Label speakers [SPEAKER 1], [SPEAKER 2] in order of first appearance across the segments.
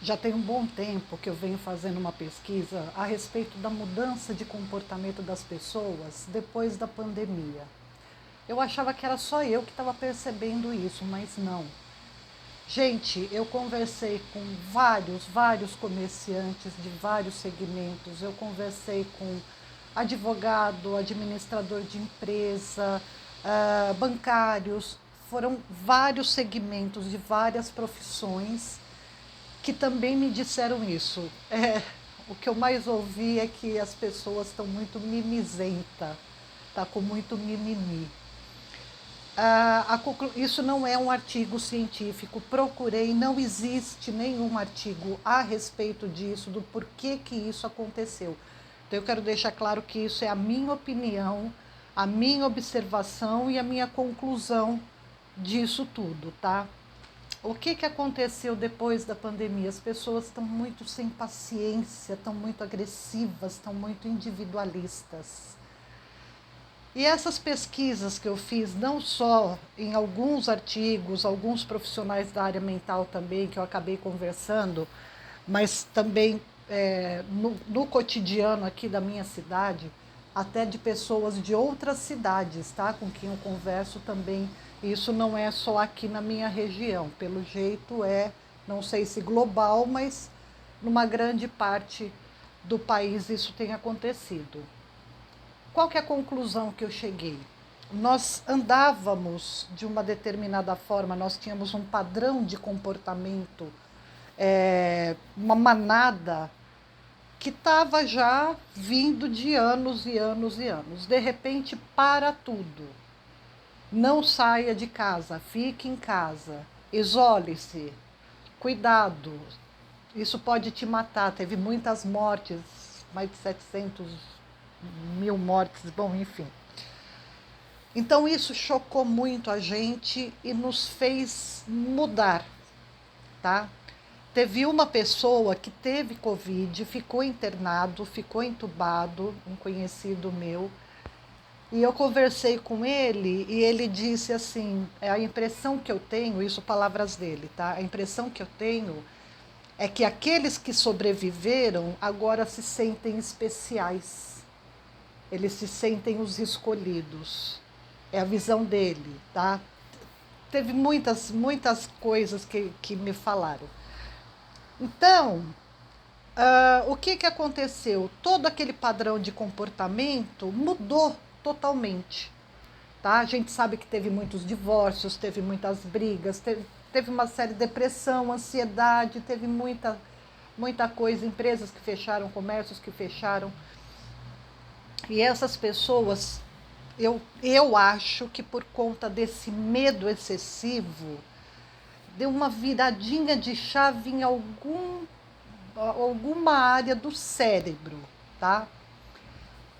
[SPEAKER 1] Já tem um bom tempo que eu venho fazendo uma pesquisa a respeito da mudança de comportamento das pessoas depois da pandemia. Eu achava que era só eu que estava percebendo isso, mas não. Gente, eu conversei com vários comerciantes de vários segmentos. Eu conversei com advogado, administrador de empresa, bancários. Foram vários segmentos de várias profissões que também me disseram isso. O que eu mais ouvi é que as pessoas estão muito mimizenta, tá com muito mimimi. Isso não é um artigo científico, procurei, não existe nenhum artigo a respeito disso, do porquê que isso aconteceu. Então eu quero deixar claro que isso é a minha opinião, a minha observação e a minha conclusão disso tudo, tá? O que aconteceu depois da pandemia? As pessoas estão muito sem paciência, estão muito agressivas, estão muito individualistas. E essas pesquisas que eu fiz, não só em alguns artigos, alguns profissionais da área mental também, que eu acabei conversando, mas também no cotidiano aqui da minha cidade, até de pessoas de outras cidades, tá? Com quem eu converso também. Isso não é só aqui na minha região, pelo jeito não sei se global, mas numa grande parte do país isso tem acontecido. Qual que é a conclusão que eu cheguei? Nós andávamos de uma determinada forma, nós tínhamos um padrão de comportamento, uma manada que estava já vindo de anos e anos e anos. De repente, para tudo. Não saia de casa, fique em casa, isole-se, cuidado, isso pode te matar. Teve muitas mortes, mais de 700 mil mortes, bom, enfim. Então isso chocou muito a gente e nos fez mudar, tá? Teve uma pessoa que teve Covid, ficou internado, ficou entubado, um conhecido meu, e eu conversei com ele e ele disse assim, a impressão que eu tenho, isso palavras dele, tá? A impressão que eu tenho é que aqueles que sobreviveram agora se sentem especiais. Eles se sentem os escolhidos. É a visão dele, tá? Teve muitas coisas que me falaram. Então, o que aconteceu? Todo aquele padrão de comportamento mudou totalmente. Tá? A gente sabe que teve muitos divórcios, teve muitas brigas, teve uma série de depressão, ansiedade, teve muita coisa, empresas que fecharam, comércios que fecharam. E essas pessoas, eu acho que por conta desse medo excessivo, deu uma viradinha de chave em alguma área do cérebro, tá?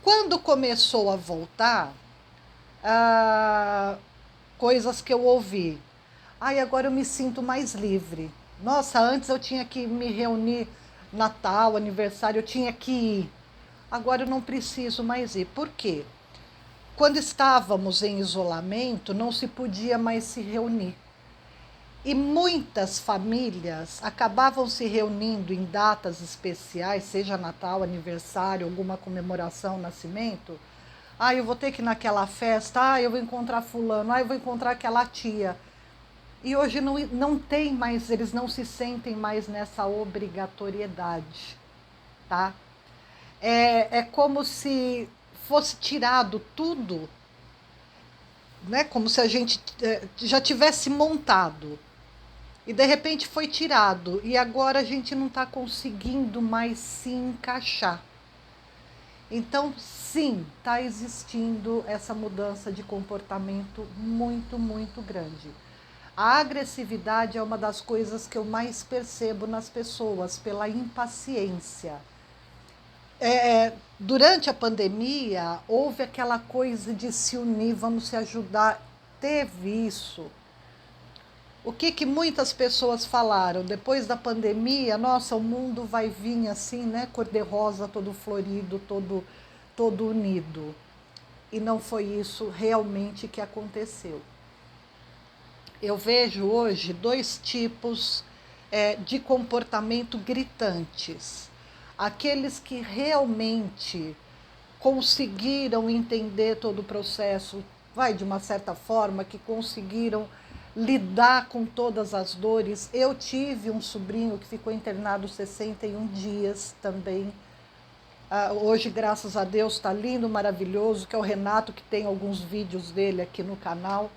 [SPEAKER 1] Quando começou a voltar, coisas que eu ouvi. Ai, agora eu me sinto mais livre. Nossa, antes eu tinha que me reunir Natal, aniversário, eu tinha que ir. Agora eu não preciso mais ir. Por quê? Quando estávamos em isolamento, não se podia mais se reunir. E muitas famílias acabavam se reunindo em datas especiais, seja Natal, aniversário, alguma comemoração, nascimento. Ah, eu vou ter que ir naquela festa, eu vou encontrar fulano, eu vou encontrar aquela tia. E hoje não tem mais, eles não se sentem mais nessa obrigatoriedade, tá? É como se fosse tirado tudo, né? Como se a gente já tivesse montado e de repente foi tirado e agora a gente não está conseguindo mais se encaixar. Então, sim, está existindo essa mudança de comportamento muito grande. A agressividade é uma das coisas que eu mais percebo nas pessoas, pela impaciência. Durante a pandemia, houve aquela coisa de se unir, vamos se ajudar. Teve isso. O que muitas pessoas falaram? Depois da pandemia, nossa, o mundo vai vir assim, né? Cor-de-rosa, todo florido, todo unido. E não foi isso realmente que aconteceu. Eu vejo hoje dois tipos de comportamento gritantes. Aqueles que realmente conseguiram entender todo o processo, de uma certa forma, que conseguiram lidar com todas as dores. Eu tive um sobrinho que ficou internado 61 dias também. Hoje, graças a Deus, está lindo, maravilhoso, que é o Renato, que tem alguns vídeos dele aqui no canal.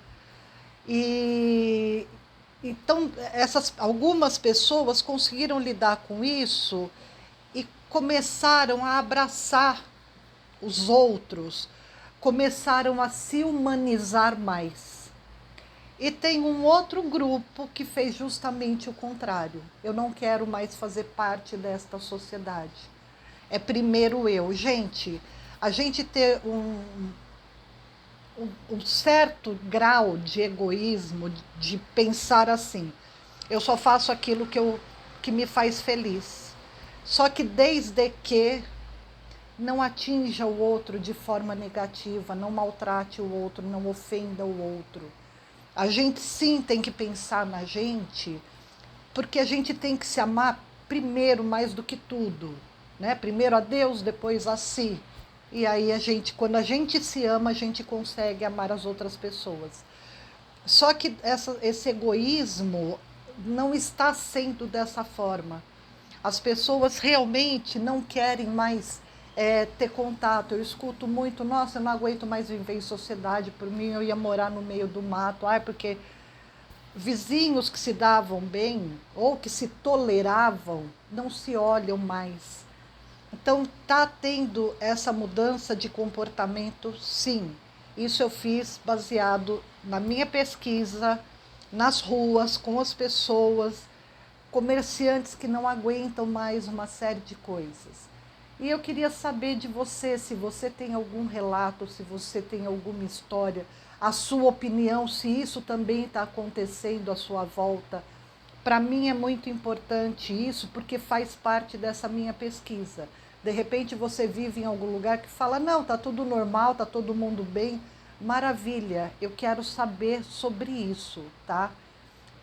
[SPEAKER 1] E então, algumas pessoas conseguiram lidar com isso e começaram a abraçar os outros, começaram a se humanizar mais. E tem um outro grupo que fez justamente o contrário. Eu não quero mais fazer parte desta sociedade. É primeiro eu. Gente, a gente ter um certo grau de egoísmo, de pensar assim, eu só faço aquilo que me faz feliz. Só que desde que não atinja o outro de forma negativa, não maltrate o outro, não ofenda o outro. A gente sim tem que pensar na gente, porque a gente tem que se amar primeiro mais do que tudo, né? Primeiro a Deus, depois a si. E aí quando a gente se ama, a gente consegue amar as outras pessoas. Só que esse egoísmo não está sendo dessa forma. As pessoas realmente não querem mais ter contato. Eu escuto muito, nossa, eu não aguento mais viver em sociedade, por mim eu ia morar no meio do mato, porque vizinhos que se davam bem ou que se toleravam não se olham mais. Então, está tendo essa mudança de comportamento, sim. Isso eu fiz baseado na minha pesquisa, nas ruas, com as pessoas, comerciantes que não aguentam mais uma série de coisas. E eu queria saber de você, se você tem algum relato, se você tem alguma história, a sua opinião, se isso também está acontecendo à sua volta. Para mim é muito importante isso, porque faz parte dessa minha pesquisa. De repente você vive em algum lugar que fala, não, está tudo normal, está todo mundo bem. Maravilha, eu quero saber sobre isso, tá?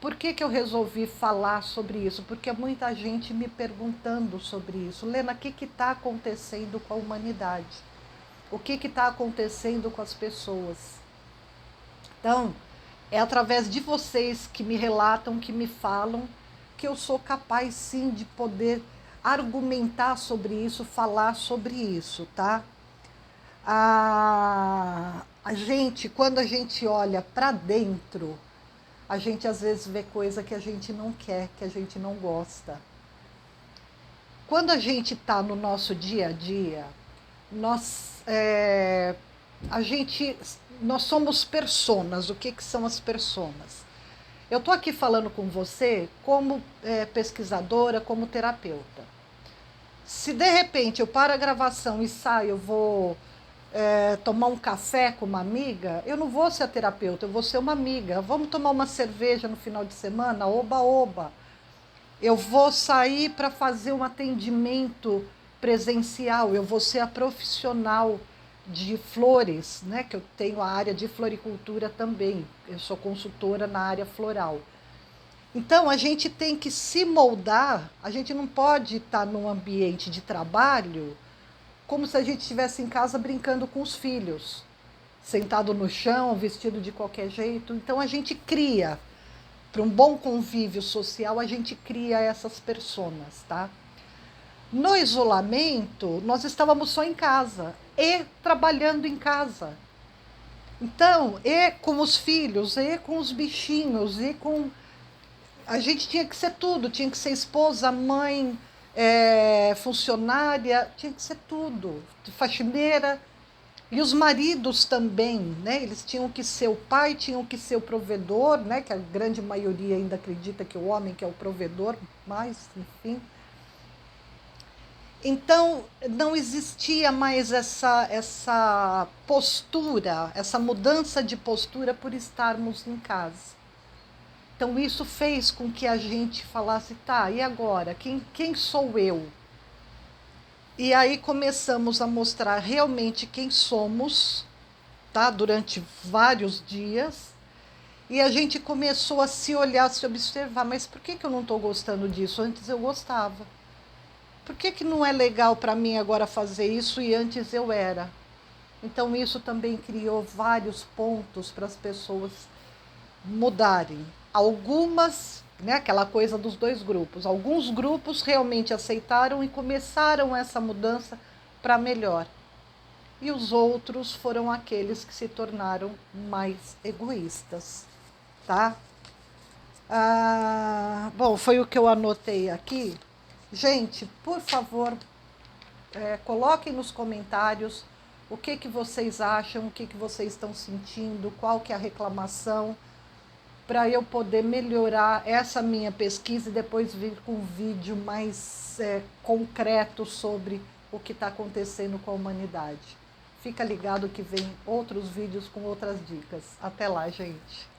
[SPEAKER 1] Por que eu resolvi falar sobre isso? Porque muita gente me perguntando sobre isso. Lena, o que está acontecendo com a humanidade? O que está acontecendo com as pessoas? Então, é através de vocês que me relatam, que me falam, que eu sou capaz sim de poder argumentar sobre isso, falar sobre isso, tá? A gente, quando a gente olha para dentro, a gente às vezes vê coisa que a gente não quer, que a gente não gosta. Quando a gente está no nosso dia a dia, nós somos personas. O que são as personas? Eu estou aqui falando com você como pesquisadora, como terapeuta. Se de repente eu paro a gravação e saio, eu vou tomar um café com uma amiga, eu não vou ser a terapeuta, eu vou ser uma amiga. Vamos tomar uma cerveja no final de semana? Oba, oba. Eu vou sair para fazer um atendimento presencial, eu vou ser a profissional de flores, né? Que eu tenho a área de floricultura também, eu sou consultora na área floral. Então, a gente tem que se moldar, a gente não pode estar num ambiente de trabalho como se a gente estivesse em casa brincando com os filhos, sentado no chão, vestido de qualquer jeito. Então, a gente cria, para um bom convívio social, a gente cria essas personas, tá? No isolamento, nós estávamos só em casa e trabalhando em casa. Então, e com os filhos, e com os bichinhos, e com... A gente tinha que ser tudo, tinha que ser esposa, mãe, funcionária, tinha que ser tudo, faxineira. E os maridos também, né? Eles tinham que ser o pai, tinham que ser o provedor, né? Que a grande maioria ainda acredita que o homem que é o provedor, mas, enfim. Então, não existia mais essa postura, essa mudança de postura por estarmos em casa. Então, isso fez com que a gente falasse, tá, e agora? Quem sou eu? E aí começamos a mostrar realmente quem somos, tá? Durante vários dias. E a gente começou a se olhar, se observar, mas por que eu não estou gostando disso? Antes eu gostava. Por que não é legal para mim agora fazer isso e antes eu era? Então isso também criou vários pontos para as pessoas mudarem. Algumas, né, aquela coisa dos dois grupos. Alguns grupos realmente aceitaram e começaram essa mudança para melhor. E os outros foram aqueles que se tornaram mais egoístas, tá? Bom, foi o que eu anotei aqui. Gente, por favor, coloquem nos comentários o que vocês acham, o que vocês estão sentindo, qual que é a reclamação, para eu poder melhorar essa minha pesquisa e depois vir com um vídeo mais concreto sobre o que está acontecendo com a humanidade. Fica ligado que vem outros vídeos com outras dicas. Até lá, gente!